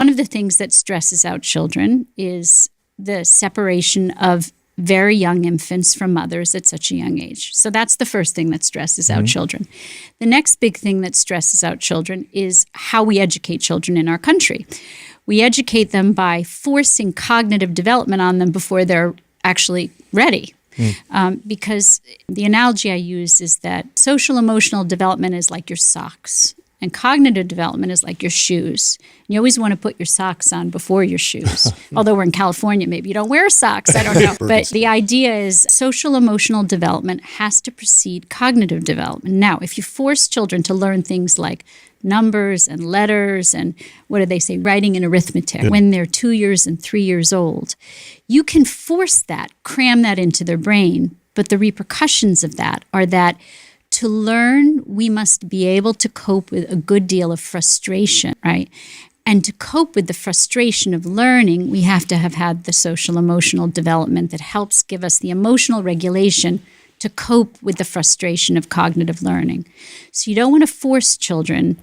One of the things that stresses out children is the separation of very young infants from mothers at such a young age. So that's the first thing that stresses out children. The next big thing that stresses out children is how we educate children in our country. We educate them by forcing cognitive development on them before they're actually ready. Because the analogy I use is that social emotional development is like your socks. And cognitive development is like your shoes. You always want to put your socks on before your shoes. Although we're in California, maybe you don't wear socks. I don't know. But the idea is social emotional development has to precede cognitive development. Now, if you force children to learn things like numbers and letters and what do they say, writing and arithmetic when they're 2 years and 3 years old, you can force that, cram that into their brain. But the repercussions of that are that to learn, we must be able to cope with a good deal of frustration, right? And to cope with the frustration of learning, we have to have had the social emotional development that helps give us the emotional regulation to cope with the frustration of cognitive learning. So you don't want to force children.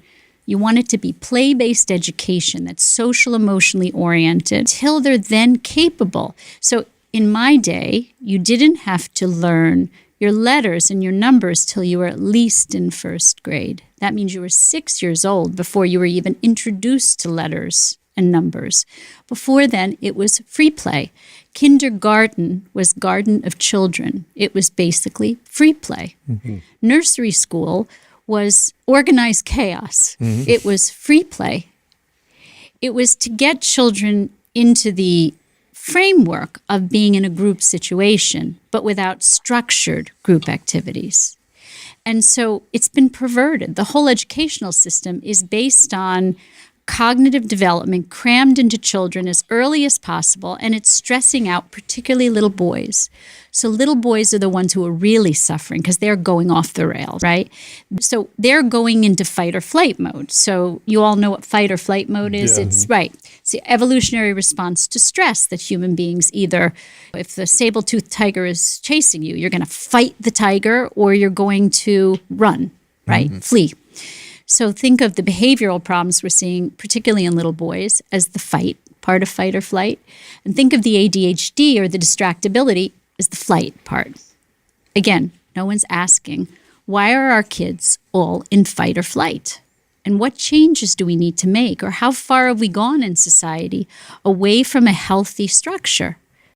You want it to be play-based education that's social emotionally oriented until they're then capable. So in my day, you didn't have to learn your letters and your numbers till you were at least in first grade. That means you were 6 years old before you were even introduced to letters and numbers. Before then, it was free play. Kindergarten was garden of children. It was basically free play. Nursery school was organized chaos. It was free play. It was to get children into the framework of being in a group situation, but without structured group activities. And so it's been perverted. The whole educational system is based on cognitive development crammed into children as early as possible, and it's stressing out particularly little boys. So little boys are the ones who are really suffering because they're going off the rails, right? So they're going into fight or flight mode. So you all know what fight or flight mode is. It's the evolutionary response to stress that human beings either, if the saber-toothed tiger is chasing you, you're going to fight the tiger or you're going to run, right? Flee. So think of the behavioral problems we're seeing, particularly in little boys, as the fight, part of fight or flight. And think of the ADHD or the distractibility as the flight part. Again, no one's asking, why are our kids all in fight or flight? And what changes do we need to make? Or how far have we gone in society away from a healthy structure?